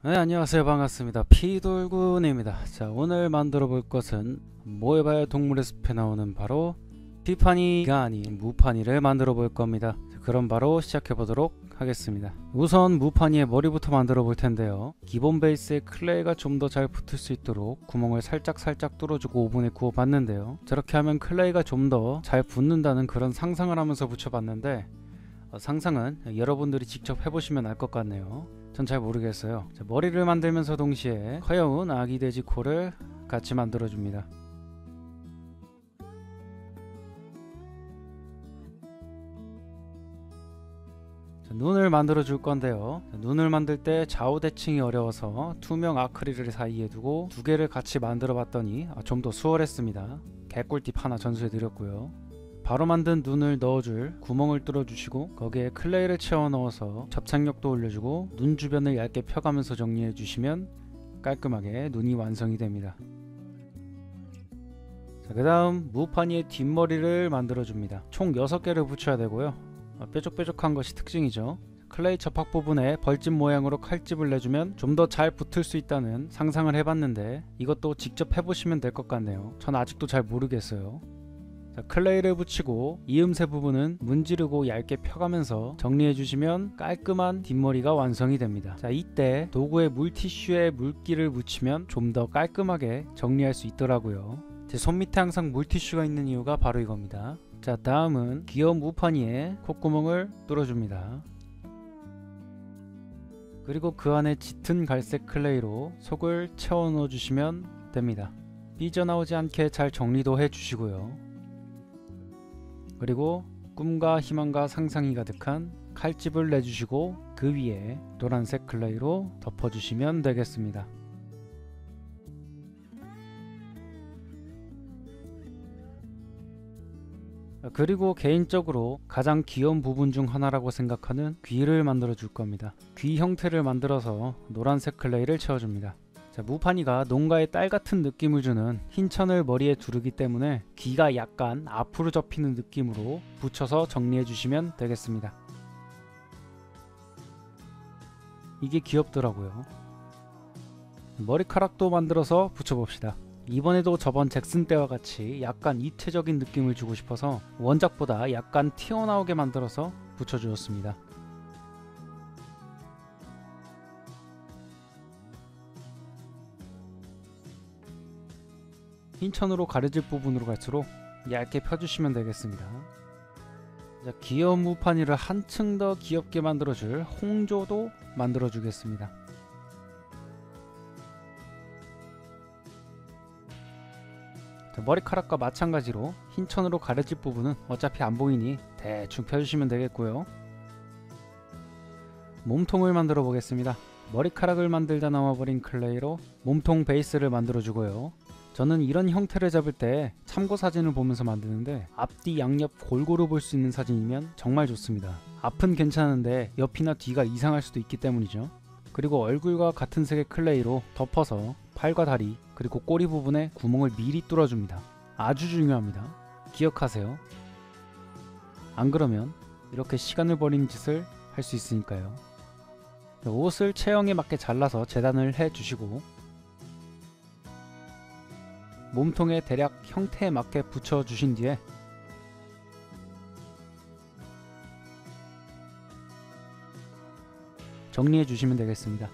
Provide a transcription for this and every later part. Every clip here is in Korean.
네, 안녕하세요. 반갑습니다. 피돌군입니다. 자, 오늘 만들어 볼 것은 모에바의 동물의 숲에 나오는 바로 티파니가 아닌 무파니를 만들어 볼 겁니다. 자, 그럼 바로 시작해 보도록 하겠습니다. 우선 무파니의 머리부터 만들어 볼 텐데요. 기본 베이스에 클레이가 좀 더 잘 붙을 수 있도록 구멍을 살짝 뚫어주고 오븐에 구워 봤는데요. 저렇게 하면 클레이가 좀 더 잘 붙는다는 그런 상상을 하면서 붙여봤는데 상상은 여러분들이 직접 해보시면 알 것 같네요. 전 잘 모르겠어요. 자, 머리를 만들면서 동시에 커여운 아기 돼지 코를 같이 만들어줍니다. 자, 눈을 만들어 줄 건데요. 자, 눈을 만들 때 좌우 대칭이 어려워서 투명 아크릴을 사이에 두고 두 개를 같이 만들어 봤더니 좀 더 수월했습니다. 개꿀팁 하나 전수해 드렸고요. 바로 만든 눈을 넣어줄 구멍을 뚫어주시고 거기에 클레이를 채워 넣어서 접착력도 올려주고 눈 주변을 얇게 펴가면서 정리해 주시면 깔끔하게 눈이 완성이 됩니다. 자, 그 다음 무파니의 뒷머리를 만들어 줍니다. 총 6개를 붙여야 되고요. 뾰족뾰족한 것이 특징이죠. 클레이 접합 부분에 벌집 모양으로 칼집을 내주면 좀 더 잘 붙을 수 있다는 상상을 해봤는데 이것도 직접 해보시면 될 것 같네요. 전 아직도 잘 모르겠어요. 자, 클레이를 붙이고 이음새 부분은 문지르고 얇게 펴가면서 정리해 주시면 깔끔한 뒷머리가 완성이 됩니다. 자, 이때 도구에 물티슈에 물기를 묻히면 좀 더 깔끔하게 정리할 수 있더라고요. 제 손 밑에 항상 물티슈가 있는 이유가 바로 이겁니다. 자, 다음은 귀여운 무파니에 콧구멍을 뚫어줍니다. 그리고 그 안에 짙은 갈색 클레이로 속을 채워 넣어 주시면 됩니다. 삐져나오지 않게 잘 정리도 해 주시고요. 그리고 꿈과 희망과 상상이 가득한 칼집을 내주시고 그 위에 노란색 클레이로 덮어주시면 되겠습니다. 그리고 개인적으로 가장 귀여운 부분 중 하나라고 생각하는 귀를 만들어 줄 겁니다. 귀 형태를 만들어서 노란색 클레이를 채워줍니다. 자, 무파니가 농가의 딸 같은 느낌을 주는 흰 천을 머리에 두르기 때문에 귀가 약간 앞으로 접히는 느낌으로 붙여서 정리해 주시면 되겠습니다. 이게 귀엽더라고요. 머리카락도 만들어서 붙여봅시다. 이번에도 저번 잭슨 때와 같이 약간 입체적인 느낌을 주고 싶어서 원작보다 약간 튀어나오게 만들어서 붙여주었습니다. 흰천으로 가려질 부분으로 갈수록 얇게 펴주시면 되겠습니다. 자, 귀여운 무파니를 한층 더 귀엽게 만들어줄 홍조도 만들어주겠습니다. 자, 머리카락과 마찬가지로 흰천으로 가려질 부분은 어차피 안 보이니 대충 펴주시면 되겠고요. 몸통을 만들어 보겠습니다. 머리카락을 만들다 남아버린 클레이로 몸통 베이스를 만들어 주고요. 저는 이런 형태를 잡을 때 참고 사진을 보면서 만드는데 앞뒤 양옆 골고루 볼 수 있는 사진이면 정말 좋습니다. 앞은 괜찮은데 옆이나 뒤가 이상할 수도 있기 때문이죠. 그리고 얼굴과 같은 색의 클레이로 덮어서 팔과 다리 그리고 꼬리 부분에 구멍을 미리 뚫어줍니다. 아주 중요합니다. 기억하세요. 안 그러면 이렇게 시간을 버리는 짓을 할 수 있으니까요. 옷을 체형에 맞게 잘라서 재단을 해주시고 몸통에 대략 형태에 맞게 붙여주신 뒤에 정리해 주시면 되겠습니다.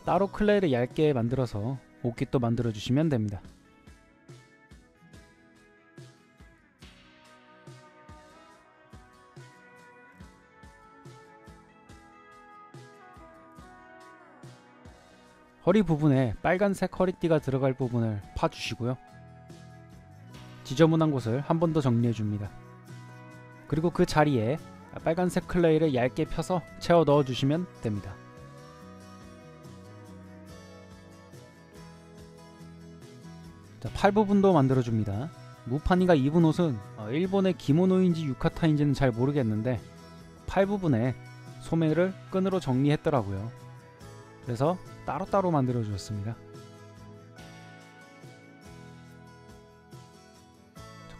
따로 클레이를 얇게 만들어서 옷깃도 만들어 주시면 됩니다. 허리 부분에 빨간색 허리띠가 들어갈 부분을 파주시고요. 지저분한 곳을 한 번 더 정리해 줍니다. 그리고 그 자리에 빨간색 클레이를 얇게 펴서 채워 넣어 주시면 됩니다. 자, 팔 부분도 만들어 줍니다. 무파니가 입은 옷은 일본의 기모노인지 유카타인지는 잘 모르겠는데 팔 부분에 소매를 끈으로 정리했더라고요. 그래서 따로따로 만들어 주었습니다.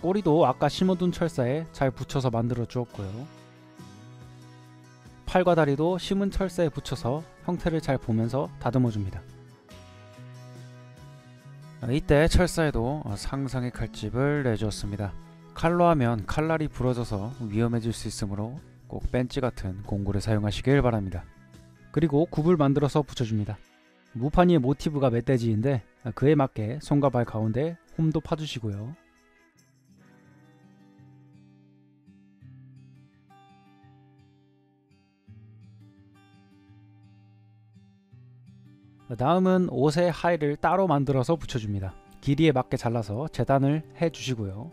꼬리도 아까 심어둔 철사에 잘 붙여서 만들어 주었고요. 팔과 다리도 심은 철사에 붙여서 형태를 잘 보면서 다듬어줍니다. 이때 철사에도 상상의 칼집을 내주었습니다. 칼로 하면 칼날이 부러져서 위험해질 수 있으므로 꼭 벤치 같은 공구를 사용하시길 바랍니다. 그리고 굽을 만들어서 붙여줍니다. 무판이의 모티브가 멧돼지인데 그에 맞게 손과 발 가운데 홈도 파주시고요. 다음은 옷의 하의를 따로 만들어서 붙여줍니다. 길이에 맞게 잘라서 재단을 해주시고요.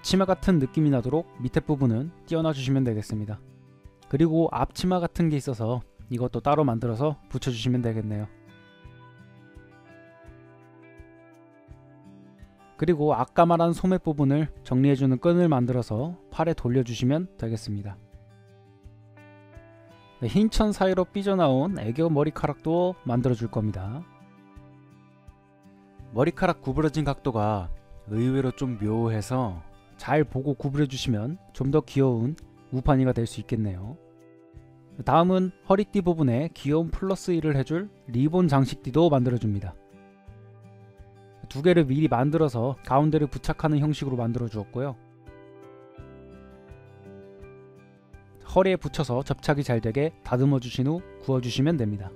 치마 같은 느낌이 나도록 밑에 부분은 띄어놔 주시면 되겠습니다. 그리고 앞치마 같은 게 있어서 이것도 따로 만들어서 붙여주시면 되겠네요. 그리고 아까 말한 소매 부분을 정리해주는 끈을 만들어서 팔에 돌려주시면 되겠습니다. 흰 천 사이로 삐져나온 애교 머리카락도 만들어 줄 겁니다. 머리카락 구부러진 각도가 의외로 좀 묘해서 잘 보고 구부려 주시면 좀 더 귀여운 무판이가 될 수 있겠네요. 다음은 허리띠 부분에 귀여운 플러스 1을 해줄 리본 장식띠도 만들어 줍니다. 두 개를 미리 만들어서 가운데를 부착하는 형식으로 만들어 주었고요. 허리에 붙여서 접착이 잘 되게 다듬어 주신 후 구워 주시면 됩니다.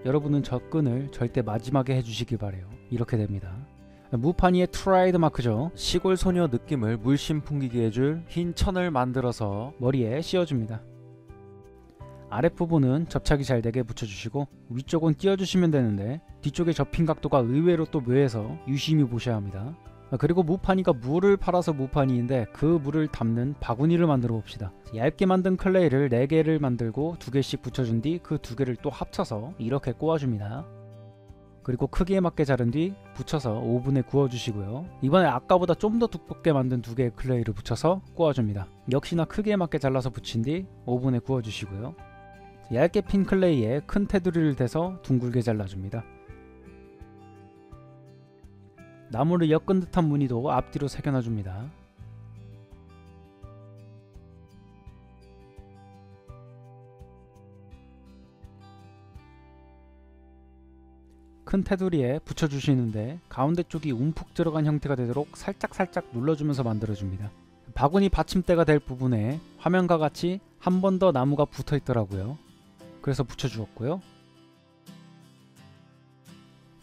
여러분은 저 끈을 절대 마지막에 해주시기 바래요. 이렇게 됩니다. 무판이의 트레이드 마크죠. 시골 소녀 느낌을 물씬 풍기게 해줄 흰 천을 만들어서 머리에 씌워줍니다. 아랫부분은 접착이 잘 되게 붙여주시고 위쪽은 띄워주시면 되는데 뒤쪽에 접힌 각도가 의외로 또 묘해서 유심히 보셔야 합니다. 그리고 무판이가 물을 팔아서 무판이인데 그 물을 담는 바구니를 만들어 봅시다. 얇게 만든 클레이를 4개를 만들고 2개씩 붙여준 뒤 그 2개를 또 합쳐서 이렇게 꼬아줍니다. 그리고 크기에 맞게 자른 뒤 붙여서 오븐에 구워주시고요. 이번에 아까보다 좀 더 두껍게 만든 2개의 클레이를 붙여서 꼬아줍니다. 역시나 크기에 맞게 잘라서 붙인 뒤 오븐에 구워주시고요. 얇게 핀 클레이에 큰 테두리를 대서 둥글게 잘라줍니다. 나무를 엮은 듯한 무늬도 앞뒤로 새겨놔줍니다. 큰 테두리에 붙여주시는데 가운데 쪽이 움푹 들어간 형태가 되도록 살짝 눌러주면서 만들어줍니다. 바구니 받침대가 될 부분에 화면과 같이 한 번 더 나무가 붙어 있더라고요. 그래서 붙여주었고요.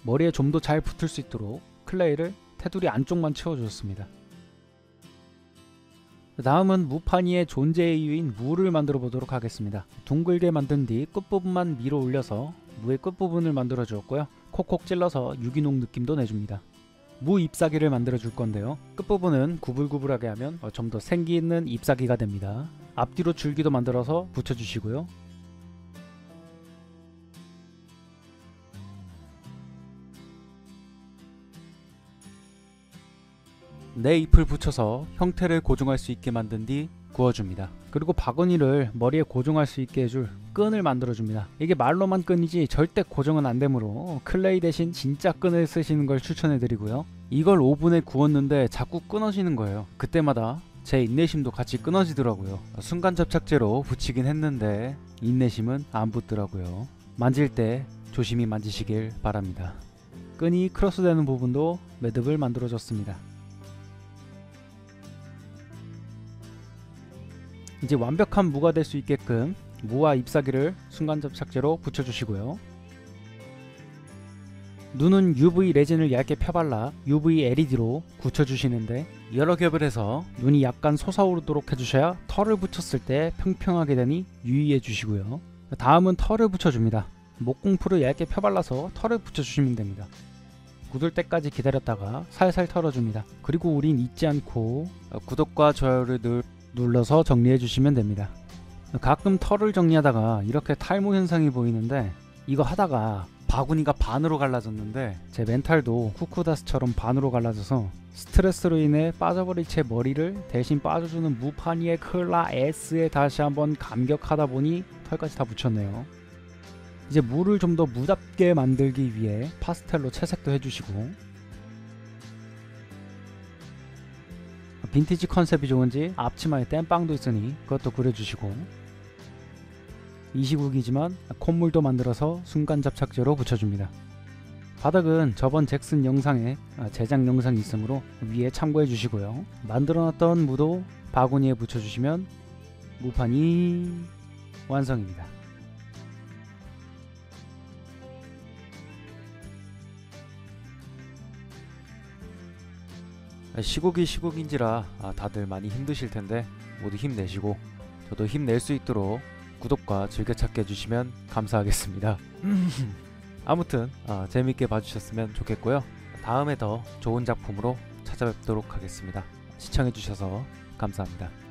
머리에 좀 더 잘 붙을 수 있도록 클레이를 테두리 안쪽만 채워주었습니다. 다음은 무판이의 존재의 이유인 무를 만들어 보도록 하겠습니다. 둥글게 만든 뒤 끝부분만 밀어 올려서 무의 끝부분을 만들어 주었고요. 콕콕 찔러서 유기농 느낌도 내줍니다. 무 잎사귀를 만들어 줄 건데요. 끝부분은 구불구불하게 하면 좀 더 생기 있는 잎사귀가 됩니다. 앞뒤로 줄기도 만들어서 붙여주시고요. 네 잎을 붙여서 형태를 고정할 수 있게 만든 뒤 구워줍니다. 그리고 바구니를 머리에 고정할 수 있게 해줄 끈을 만들어줍니다. 이게 말로만 끈이지 절대 고정은 안되므로 클레이 대신 진짜 끈을 쓰시는 걸 추천해드리고요. 이걸 오븐에 구웠는데 자꾸 끊어지는 거예요. 그때마다 제 인내심도 같이 끊어지더라고요. 순간 접착제로 붙이긴 했는데 인내심은 안 붙더라고요. 만질 때 조심히 만지시길 바랍니다. 끈이 크로스되는 부분도 매듭을 만들어줬습니다. 이제 완벽한 무가 될 수 있게끔 무와 잎사귀를 순간 접착제로 붙여주시고요. 눈은 UV 레진을 얇게 펴발라 UV LED로 굳혀주시는데 여러 겹을 해서 눈이 약간 솟아오르도록 해주셔야 털을 붙였을 때 평평하게 되니 유의해 주시고요. 다음은 털을 붙여줍니다. 목공풀을 얇게 펴발라서 털을 붙여주시면 됩니다. 굳을 때까지 기다렸다가 살살 털어줍니다. 그리고 우린 잊지 않고 구독과 좋아요를 눌러서 정리해 주시면 됩니다. 가끔 털을 정리하다가 이렇게 탈모 현상이 보이는데 이거 하다가 바구니가 반으로 갈라졌는데 제 멘탈도 쿠쿠다스처럼 반으로 갈라져서 스트레스로 인해 빠져버릴 제 머리를 대신 빠져주는 무판이의 클라 S에 다시 한번 감격하다 보니 털까지 다 붙였네요. 이제 물을 좀 더 무답게 만들기 위해 파스텔로 채색도 해주시고, 빈티지 컨셉이 좋은지 앞치마에 땜빵도 있으니 그것도 그려주시고, 이 시국이지만 콧물도 만들어서 순간 접착제로 붙여줍니다. 바닥은 저번 잭슨 영상에 제작 영상이 있으므로 위에 참고해 주시고요. 만들어놨던 무도 바구니에 붙여주시면 무판이 완성입니다. 시국이 시국인지라 다들 많이 힘드실 텐데 모두 힘내시고 저도 힘낼 수 있도록 구독과 즐겨찾기 해주시면 감사하겠습니다. 아무튼 재밌게 봐주셨으면 좋겠고요. 다음에 더 좋은 작품으로 찾아뵙도록 하겠습니다. 시청해주셔서 감사합니다.